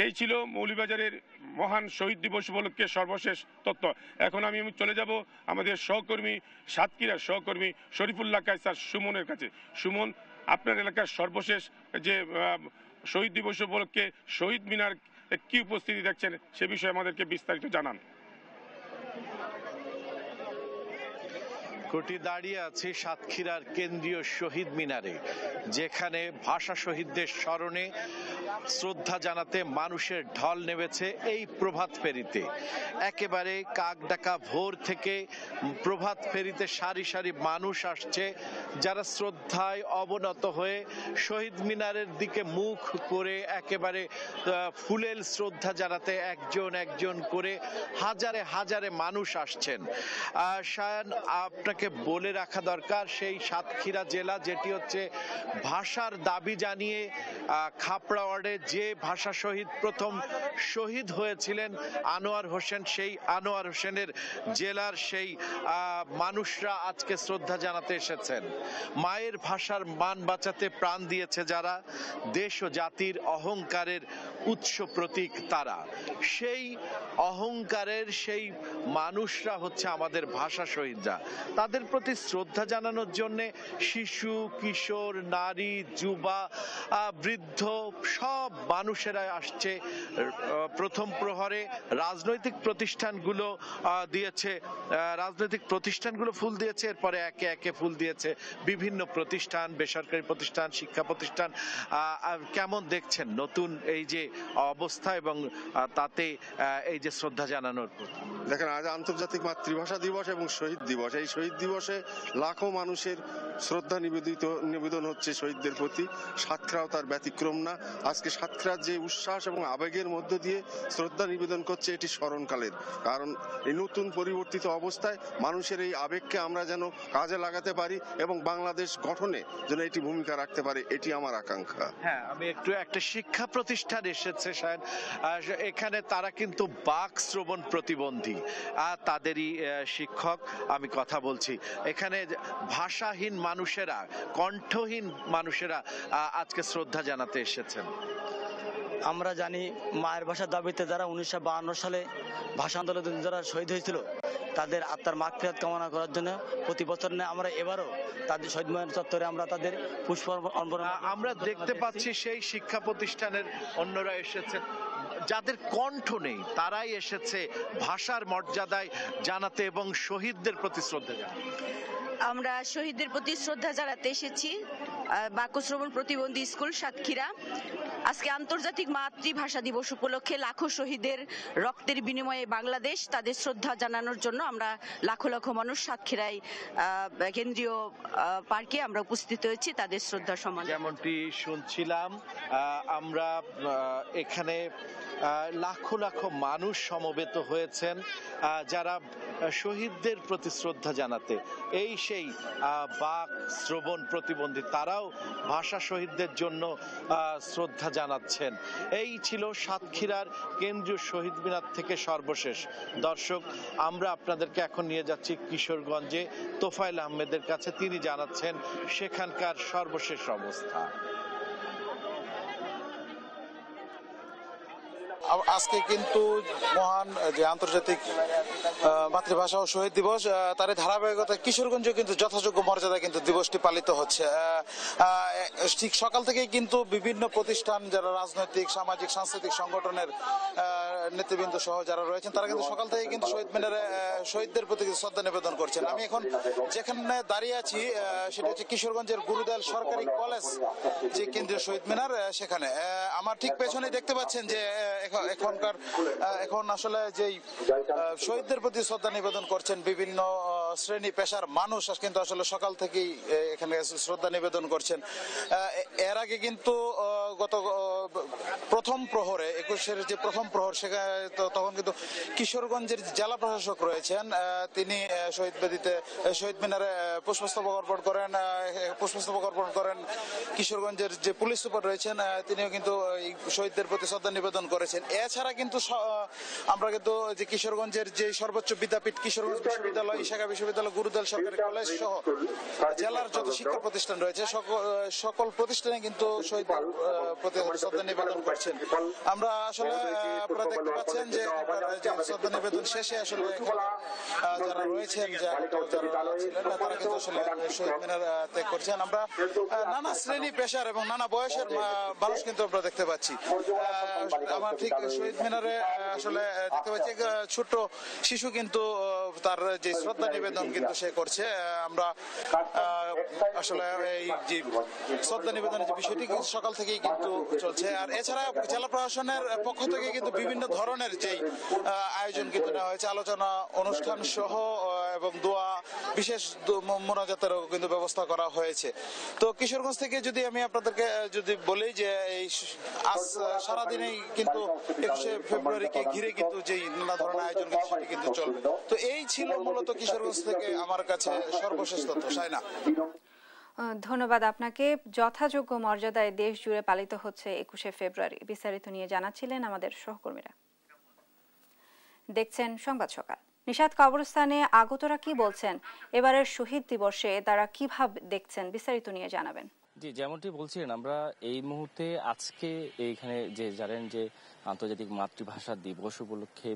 এই ছিল মৌলভীবাজারের মহান শহীদ দিবস উপলক্ষে সর্বশেষ তথ্য। এখন আমি চলে যাব আমাদের সহকর্মী সাতক্ষীরার সহকর্মী শরীফুল্লাহ কায়সার সুমনের কাছে। সুমন, আপনার এলাকার সর্বশেষ যে শহীদ দিবস উপলক্ষে শহীদ মিনার কি উপস্থিতি দেখছেন সে বিষয়ে আমাদেরকে বিস্তারিত জানান। কোটি দাঁড়িয়ে আছি সাতক্ষীরার কেন্দ্রীয় শহীদ মিনারে, যেখানে ভাষা শহীদদের স্মরণে শ্রদ্ধা জানাতে মানুষের ঢল নেমেছে এই প্রভাত ফেরিতে। একেবারে কাকডাকা ভোর থেকে প্রভাত ফেরিতে সারি সারি মানুষ আসছে, যারা শ্রদ্ধায় অবনত হয়ে শহীদ মিনারের দিকে মুখ করে একেবারে ফুলেল শ্রদ্ধা জানাতে একজন একজন করে হাজারে হাজারে মানুষ আসছেন। শায়ান, আপনাকে আপনাকে বলে রাখা দরকার, সেই সাতক্ষীরা জেলা যেটি হচ্ছে ভাষার দাবি জানিয়ে খাপড়া ওয়ার্ডে যে ভাষা শহীদ প্রথম শহীদ হয়েছিলেন আনোয়ার হোসেন, সেই আনোয়ার হোসেনের জেলার সেই মানুষরা আজকে শ্রদ্ধা জানাতে এসেছেন। মায়ের ভাষার মান বাঁচাতে প্রাণ দিয়েছে যারা, দেশ ও জাতির অহংকারের উৎস প্রতীক তারা, সেই অহংকারের সেই মানুষরা হচ্ছে আমাদের ভাষা শহীদরা। তাদের প্রতি শ্রদ্ধা জানানোর জন্য শিশু, কিশোর, নারী, যুবা, বৃদ্ধ সব মানুষেরা আসছে প্রথম প্রহরে। রাজনৈতিক প্রতিষ্ঠানগুলো দিয়েছে, রাজনৈতিক প্রতিষ্ঠানগুলো ফুল দিয়েছে, এরপরে একে একে ফুল দিয়েছে বিভিন্ন প্রতিষ্ঠান, বেসরকারি প্রতিষ্ঠান, শিক্ষা প্রতিষ্ঠান। কেমন দেখছেন নতুন এই যে অবস্থা এবং তাতে এই যে শ্রদ্ধা জানানোর? দেখেন, আজ আন্তর্জাতিক মাতৃভাষা দিবস এবং শহীদ দিবস। এই শহীদ দিবসে লাখো মানুষের শ্রদ্ধা নিবেদন হচ্ছে শহীদদের প্রতি। সাতক্ষীরাও তার ব্যতিক্রম না। আজকে সাতক্ষীরার যে উচ্ছ্বাস এবং আবেগের মধ্য দিয়ে শ্রদ্ধা নিবেদন করছে, এটি স্মরণকালের। কারণ এই নতুন পরিবর্তিত অবস্থায় মানুষের এই আবেগকে আমরা যেন কাজে লাগাতে পারি এবং বাংলাদেশ গঠনে যেন এটি ভূমিকা রাখতে পারে, এটি আমার আকাঙ্ক্ষা। হ্যাঁ, আমি একটু একটা শিক্ষা প্রতিষ্ঠান এসেছে শায়দ, এখানে তারা কিন্তু বাক শ্রবণ প্রতিবন্ধী, তাদেরই শিক্ষক আমি কথা বলছি। এখানে ভাষাহীন মানুষেরা, কণ্ঠহীন মানুষেরা আজকে শ্রদ্ধা জানাতে এসেছেন। আমরা জানি মায়ের ভাষার দাবিতে যারা 1952 সালে ভাষা আন্দোলনে যারা শহীদ হয়েছিল তাদের আত্মার মাগফিরাত কামনা করার জন্য প্রতি বছর আমরা এবারও তাদের শহীদ মিনার চত্বরে আমরা তাদের পুষ্প অর্পণ। আমরা দেখতে পাচ্ছি সেই শিক্ষা প্রতিষ্ঠানের অন্যরা এসেছেন, যাদের কণ্ঠ নেই তারাই এসেছে ভাষার মর্যাদায় জানাতে এবং শহীদদের প্রতি শ্রদ্ধা জানাতে। আমরা শহীদদের প্রতি শ্রদ্ধা জানাতে এসেছি বাক্যশ্রবণ প্রতিবন্ধী স্কুল সাতক্ষীরা। আজকে আন্তর্জাতিক মাতৃভাষা দিবস উপলক্ষে লাখো শহীদের রক্তের বিনিময়ে বাংলাদেশ, তাদের শ্রদ্ধা জানানোর জন্য আমরা লাখো লাখো মানুষ সাতক্ষীরায় কেন্দ্রীয় পার্কে আমরা উপস্থিত হয়েছি তাদের শ্রদ্ধা সম্মান। যেমনটি শুনছিলাম, আমরা এখানে লাখো লাখো মানুষ সমবেত হয়েছেন যারা শহীদদের প্রতি শ্রদ্ধা জানাতে। এই সেই বাক শ্রবণ প্রতিবন্ধী, তারাও ভাষা শহীদদের জন্য শ্রদ্ধা জানাচ্ছেন। এই ছিল সাতক্ষীরার কেন্দ্রীয় শহীদ মিনার থেকে সর্বশেষ। দর্শক, আমরা আপনাদেরকে এখন নিয়ে যাচ্ছি কিশোরগঞ্জে তোফায়েল আহমেদের কাছে, তিনি জানাচ্ছেন সেখানকার সর্বশেষ অবস্থা। আজকে কিন্তু মহান যে আন্তর্জাতিক মাতৃভাষা ও শহীদ দিবস, তার ধারাবাহিকতা কিশোরগঞ্জে কিন্তু যথাযোগ্য মর্যাদা কিন্তু দিবসটি পালিত হচ্ছে। ঠিক সকাল থেকেই কিন্তু বিভিন্ন প্রতিষ্ঠান, যারা রাজনৈতিক, সামাজিক, সাংস্কৃতিক সংগঠনের নেতৃবৃন্দ সহ যারা রয়েছেন, তারা কিন্তু সকাল থেকে কিন্তু শহীদ মিনারে শহীদদের প্রতি শ্রদ্ধা নিবেদন করছেন। আমি এখন যেখানে দাঁড়িয়ে আছি সেটা হচ্ছে কিশোরগঞ্জের গুরুদেল সরকারি কলেজ যে কেন্দ্রীয় শহীদ মিনার, সেখানে আমার ঠিক পেছনে দেখতে পাচ্ছেন যে এখন আসলে যেই শহীদদের প্রতি শ্রদ্ধা নিবেদন করছেন বিভিন্ন শ্রেণী পেশার মানুষ কিন্তু আসলে সকাল থেকেই এখানে শ্রদ্ধা নিবেদন করছেন। এর আগে কিন্তু গত প্রথম প্রহরে 21-এর যে প্রথম প্রহর, সেখানে তখন কিন্তু কিশোরগঞ্জের জেলা প্রশাসক রয়েছেন, তিনি শহীদ মিনারে পুষ্পস্তবক অর্পণ করেন। কিশোরগঞ্জের যে পুলিশ সুপার রয়েছেন, তিনিও কিন্তু শহীদদের প্রতি শ্রদ্ধা নিবেদন করেছেন। এছাড়া কিন্তু আমরা কিন্তু যে কিশোরগঞ্জের যে সর্বোচ্চ বিদ্যাপীঠ কিশোরগঞ্জ বিশ্ববিদ্যালয়, ইশাকা বিশ্ববিদ্যালয়, গুরুদেল সরকারি কলেজ সহ জেলার যত শিক্ষা প্রতিষ্ঠান রয়েছে সকল প্রতিষ্ঠানে কিন্তু শহীদদের প্রতি শ্রদ্ধা নিবেদন করছেন। আমরা আসলে আপনারা দেখতে পাচ্ছেন যে শ্রদ্ধা নিবেদন শেষে আসলে যারা রয়েছেন, যারা ছিলেন, তারা কিন্তু আসলে শহীদ মিনার ত্যাগ করছেন। আমরা নানা শ্রেণী পেশার এবং নানা বয়সের মানুষ কিন্তু আমরা দেখতে পাচ্ছি। আমার ঠিক শহীদ মিনারে আসলে দেখতে পাচ্ছি ছোট্ট শিশু কিন্তু তার যে শ্রদ্ধা নিবেদন কিন্তু সে করছে। আমরা আসলে এই যে শ্রদ্ধা নিবেদনের যে বিষয়টি সকাল থেকেই কিন্তু চলছে। আর এছাড়া জেলা প্রশাসনের পক্ষ থেকে কিন্তু বিভিন্ন ধরনের যেই আয়োজন কিন্তু নেওয়া হয়েছে, আলোচনা অনুষ্ঠান সহ এবং দোয়া বিশেষ মোনাজাতেরও কিন্তু ব্যবস্থা করা হয়েছে। তো কিশোরগঞ্জ থেকে যদি আমি আপনাদেরকে যদি বলি যে এই আজ সারাদিনেই কিন্তু 21শে ফেব্রুয়ারিকে ঘিরে কিন্তু যেই নানা ধরনের আয়োজন সেটি কিন্তু চলবে। তো এই ছিল মূলত কিশোরগঞ্জ থেকে আমার কাছে সর্বশেষ তথ্য। সাইনা, ধন্যবাদ আপনাকে। যথাযোগ্য মর্যাদায় দেশ জুড়ে পালিত হচ্ছে 21শে ফেব্রুয়ারি। বিস্তারিত নিয়ে জানাচ্ছিলেন আমাদের সহকর্মীরা। দেখছেন সংবাদ সকাল। নিশাত কবরস্থানে আগতরা কি বলছেন, এবারের শহীদ দিবসে তারা কিভাবে দেখছেন, বিস্তারিত নিয়ে জানাবেন। জি, যেমনটি বলছিলেন, আমরা এই মুহূর্তে আজকে এইখানে যে জানেন যে আন্তর্জাতিক মাতৃভাষা দিবস উপলক্ষে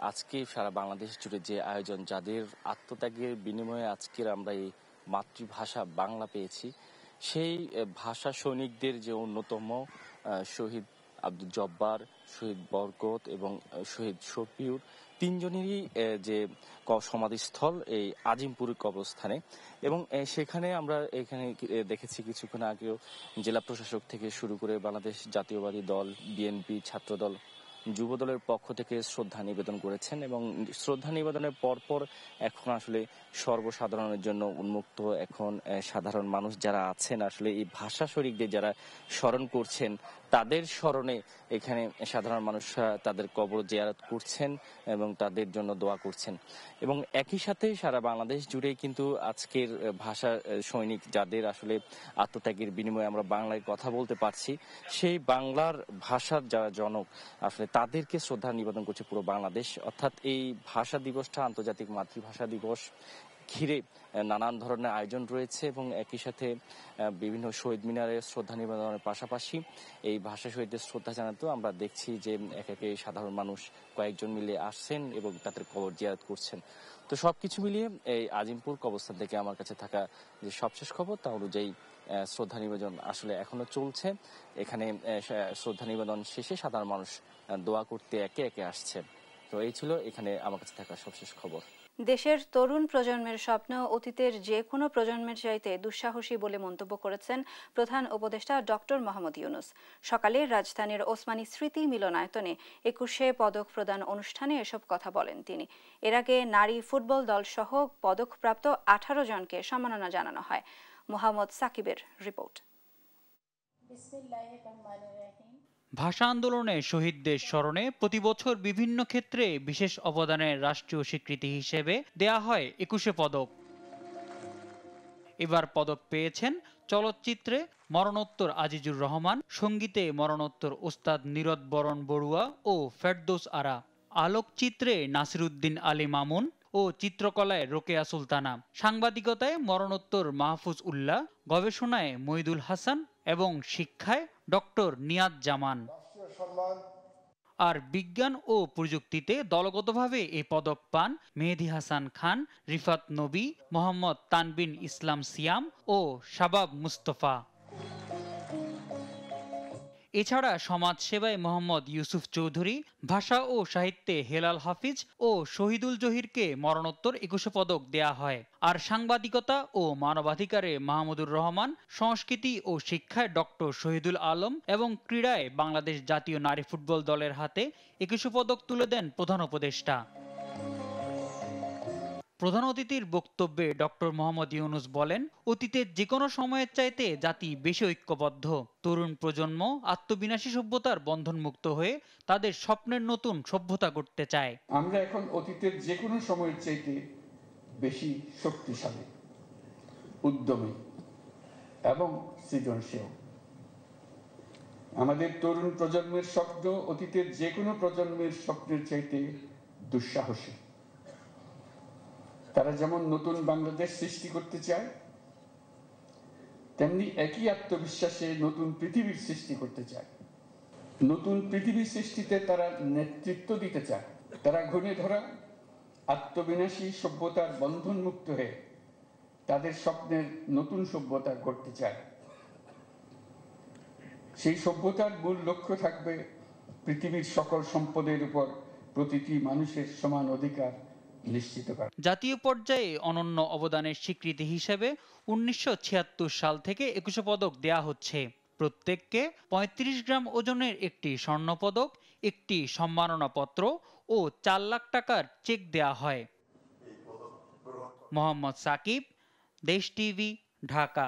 আজকে সারা বাংলাদেশ জুড়ে যে আয়োজন, যাদের আত্মত্যাগের বিনিময়ে আজকের আমরা এই মাতৃভাষা বাংলা পেয়েছি, সেই ভাষা সৈনিকদের যে অন্যতম শহীদ আব্দুল জব্বার, শহীদ বরকত এবং শহীদ শফিউর, তিনজনেরই যে সমাধিস্থল এই আজিমপুর কবরস্থানে। এবং সেখানে আমরা এখানে দেখেছি কিছুক্ষণ আগেও জেলা প্রশাসক থেকে শুরু করে বাংলাদেশ জাতীয়বাদী দল, বিএনপি, ছাত্রদল, যুবদলের পক্ষ থেকে শ্রদ্ধা নিবেদন করেছেন। এবং শ্রদ্ধা নিবেদনের পরপর এখন আসলে সর্বসাধারণের জন্য উন্মুক্ত। এখন সাধারণ মানুষ যারা আছেন, আসলে এই ভাষা শরীফদের যারা স্মরণ করছেন, তাদের স্মরণে এখানে সাধারণ মানুষরা তাদের কবর জিয়ারত করছেন এবং তাদের জন্য দোয়া করছেন। এবং একই সাথে সারা বাংলাদেশ জুড়ে কিন্তু আজকের ভাষা সৈনিক, যাদের আসলে আত্মত্যাগের বিনিময়ে আমরা বাংলায় কথা বলতে পারছি, সেই বাংলার ভাষার যারা জনক, আসলে তাদেরকে শ্রদ্ধা নিবেদন করছে পুরো বাংলাদেশ। অর্থাৎ এই ভাষা দিবসটা, আন্তর্জাতিক মাতৃভাষা দিবস ঘিরে নানান ধরনের আয়োজন রয়েছে এবং একই সাথে বিভিন্ন শহীদ মিনারে শ্রদ্ধা নিবেদনের পাশাপাশি এই ভাষা শহীদদের শ্রদ্ধা জানাতেও আমরা দেখছি যে একে সাধারণ মানুষ কয়েকজন মিলে আসছেন এবং তাদের কবর জিয়ারত করছেন। তো সবকিছু মিলিয়ে এই আজিমপুর কবরস্থান থেকে আমার কাছে থাকা যে সবশেষ খবর, তা অনুযায়ী শ্রদ্ধা নিবেদন আসলে এখনো চলছে। এখানে শ্রদ্ধা নিবেদন শেষে সাধারণ মানুষ দোয়া করতে একে একে আসছে। তো এই ছিল এখানে আমার কাছে থাকা সবশেষ খবর। দেশের তরুণ প্রজন্মের স্বপ্ন অতীতের যে কোনো প্রজন্মের চাইতে দুঃসাহসী বলে মন্তব্য করেছেন প্রধান উপদেষ্টা ডক্টর মোহাম্মদ ইউনূস। সকালে রাজধানীর ওসমানী স্মৃতি মিলনায়তনে 21শে পদক প্রদান অনুষ্ঠানে এসব কথা বলেন তিনি। এর আগে নারী ফুটবল দল সহ পদকপ্রাপ্ত 18 জনকে সম্মাননা জানানো হয়। মোহাম্মদ সাকিবের রিপোর্ট। ভাষা আন্দোলনে শহীদদের স্মরণে প্রতি বছর বিভিন্ন ক্ষেত্রে বিশেষ অবদানের রাষ্ট্রীয় স্বীকৃতি হিসেবে দেয়া হয় 21শে পদক। এবার পদক পেয়েছেন চলচ্চিত্রে মরণোত্তর আজিজুর রহমান, সঙ্গীতে মরণোত্তর ওস্তাদ নীরদ বরণ বড়ুয়া ও ফেরদৌস আরা, আলোকচিত্রে নাসিরুদ্দিন আলী মামুন ও চিত্রকলায় রোকেয়া সুলতানা, সাংবাদিকতায় মরণোত্তর মাহফুজ উল্লাহ, গবেষণায় মইদুল হাসান এবং শিক্ষায় ডক্টর নিয়াজ জামান। আর বিজ্ঞান ও প্রযুক্তিতে দলগতভাবে এই পদক পান মেহেদী হাসান খান, রিফাত নবী, মোহাম্মদ তানবিন ইসলাম সিয়াম ও শাবাব মুস্তফা। এছাড়া সমাজ সেবায় মোহাম্মদ ইউসুফ চৌধুরী, ভাষা ও সাহিত্যে হেলাল হাফিজ ও শহীদুল জহিরকে মরণোত্তর 21শে পদক দেয়া হয়। আর সাংবাদিকতা ও মানবাধিকারে মাহমুদুর রহমান, সংস্কৃতি ও শিক্ষায় ডক্টর শহীদুল আলম এবং ক্রীড়ায় বাংলাদেশ জাতীয় নারী ফুটবল দলের হাতে 21শে পদক তুলে দেন প্রধান উপদেষ্টা। প্রধান অতিথির বক্তব্যে ডক্টর মোহাম্মদ ইউনূস বলেন, অতীতের যে কোনো সময়ের চাইতে জাতি বেশি ঐক্যবদ্ধ। তরুণ প্রজন্ম আত্মবিনাশী সভ্যতার বন্ধনমুক্ত হয়ে তাদের স্বপ্নের নতুন সভ্যতা গড়তে চায়। আমরা এখন অতীতের যে কোনো সময়ের চাইতে বেশি শক্তিশালী, উদ্যমী এবং সৃজনশীল। আমাদের তরুণ প্রজন্মের স্বপ্ন অতীতের যে কোনো প্রজন্মের স্বপ্নের চাইতে দুঃসাহসী। তারা যেমন নতুন বাংলাদেশ সৃষ্টি করতে চায়, তেমনি একই আত্মবিশ্বাসে নতুন পৃথিবীর সৃষ্টি করতে চায়। নতুন পৃথিবীর সৃষ্টিতে তারা নেতৃত্ব দিতে চায়। তারা ঘুণে ধরা আত্মবিনাশী সভ্যতার বন্ধন মুক্ত হয়ে তাদের স্বপ্নের নতুন সভ্যতা গড়তে চায়। সেই সভ্যতার মূল লক্ষ্য থাকবে পৃথিবীর সকল সম্পদের উপর প্রতিটি মানুষের সমান অধিকার নিশ্চিত করা। জাতীয় পর্যায়ে অনন্য অবদানের স্বীকৃতি হিসেবে 1976 সাল থেকে 21শে পদক দেয়া হচ্ছে। প্রত্যেককে 35 গ্রাম ওজনের একটি স্বর্ণপদক, একটি সম্মাননা পত্র ও 4 লাখ টাকার চেক দেয়া হয়। মোহাম্মদ সাকিব, দেশ টিভি, ঢাকা।